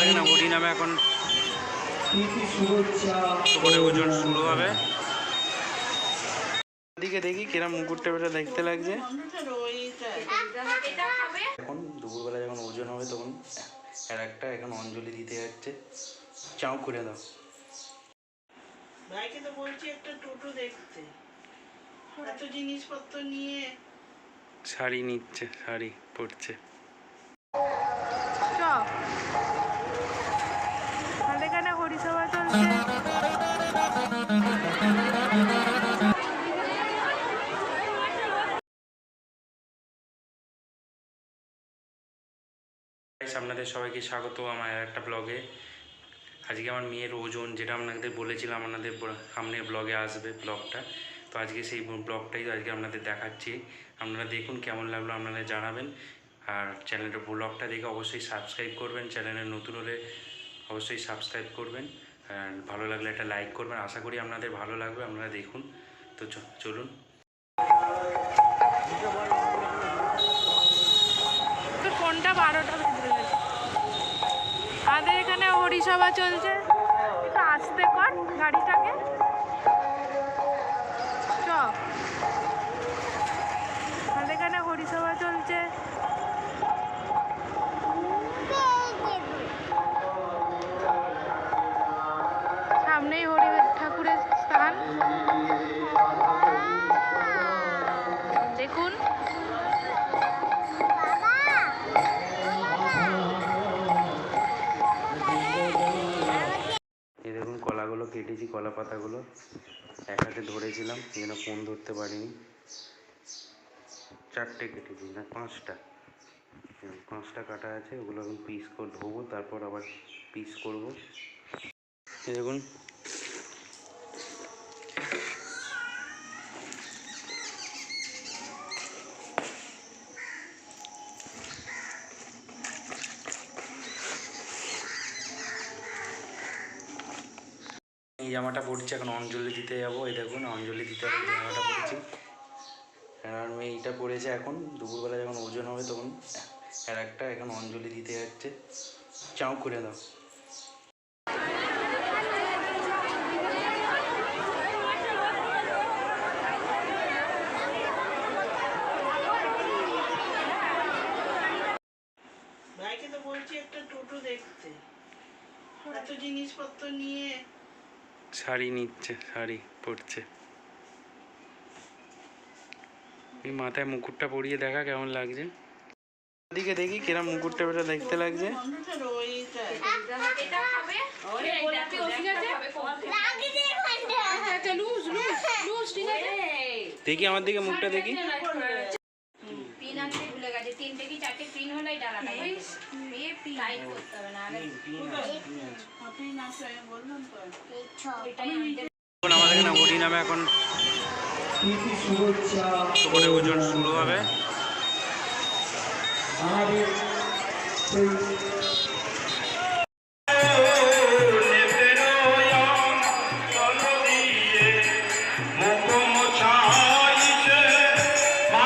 আমাদের এখানে হরি নামে এখন করে ওজন শুরু হবে। দিকে দেখি কিরম মুকুটটা বেটা দেখতে লাগছে। এখন দুপুরবেলা যখন ওজন হবে তখন আর একটা এখন অঞ্জলি দিতে যাচ্ছে। চাও করে দাও। ভাইকে তো বলছি একটা টোটো দেখতে, এত জিনিসপত্র নিয়ে। শাড়ি নিচ্ছে, শাড়ি পরছে। এখানে হরিসভা চলছে। আপনাদের সবাইকে স্বাগত আমার একটা ব্লগে। আজকে আমার মেয়ের ওজন, যেটা আপনাদের বলেছিলাম আপনাদের সামনের ব্লগে আসবে ব্লগটা, তো আজকে সেই ব্লগটাই আজকে আপনাদের দেখাচ্ছি। আপনারা দেখুন কেমন লাগলো আপনারা জানাবেন। আর চ্যানেলের ব্লগটা দেখে অবশ্যই সাবস্ক্রাইব করবেন, চ্যানেলে নতুন হলে অবশ্যই সাবস্ক্রাইব করবেন, আর ভালো লাগলে একটা লাইক করবেন। আশা করি আপনাদের ভালো লাগবে, আপনারা দেখুন। তো চলুন। ফোনটা 12টা বেজে গেছে। আমাদের এখানে হরিসভা চলছে, একটু আস্তে কর গাড়িটাকে। আমাদের এখানে হরিসভা চলছে। সামনেই হরি ঠাকুরের স্থান, দেখুন। এই দেখুন কলাগুলো কেটেছি, কলা পাতাগুলো এক হাতে ধরেছিলাম, যেন ফোন ধরতে পারিনি। 4টে কেটেছি, না 5টা, 5টা কাটা আছে। ওগুলো এখন পিস করে ধোবো, তারপর আবার পিস করব। এই দেখুন এই জামাটা পরছি, এখন অঞ্জলি দিতে যাবো। এই দেখুন অঞ্জলি দিতে হবে, জামাটা পরেছি। আর মেয়ে এইটা পরেছে। এখন দুপুরবেলা যখন ওজন হবে তখন আর একটা এখন অঞ্জলি দিতে যাচ্ছে। চাও করে দাও। ভাইকে তো বলছি একটা টোটো দেখতে, এত জিনিসপত্র নিয়ে। শাড়ি নিচ্ছে, শাড়ি পরছে। এই মাথায় মুকুটটা পরিয়ে দেখা কেমন লাগছে। দিকে দেখি কিরম মুকুটটা বেটা দেখতে লাগছে। দেখি আমার দিকে মুখটা দেখি। আমাদের এখানে হরি নামে এখন করে ওজন শুরু হবে।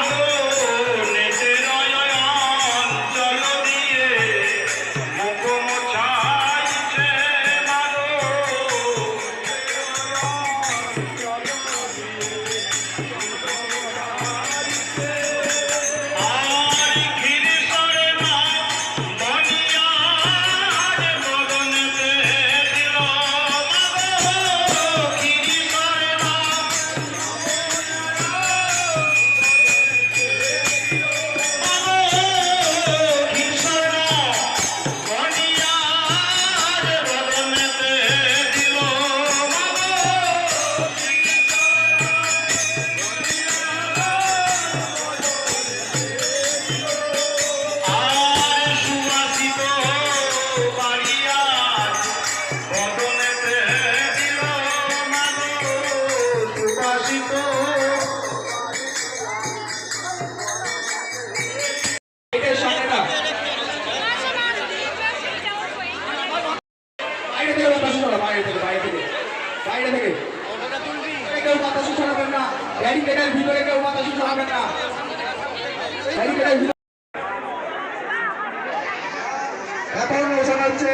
এখন হচ্ছে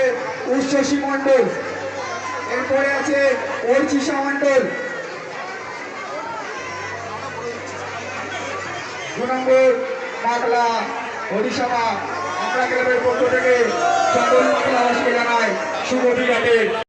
উচ্ছ্বসী মণ্ডল, এরপরে আছে অর্চিষা মণ্ডল, 2 নম্বর পাগলা হরিসভা। আমরা ক্লাবের পক্ষ থেকে সকল মহিলাবাসীকে জানাই শুভ বিরাটের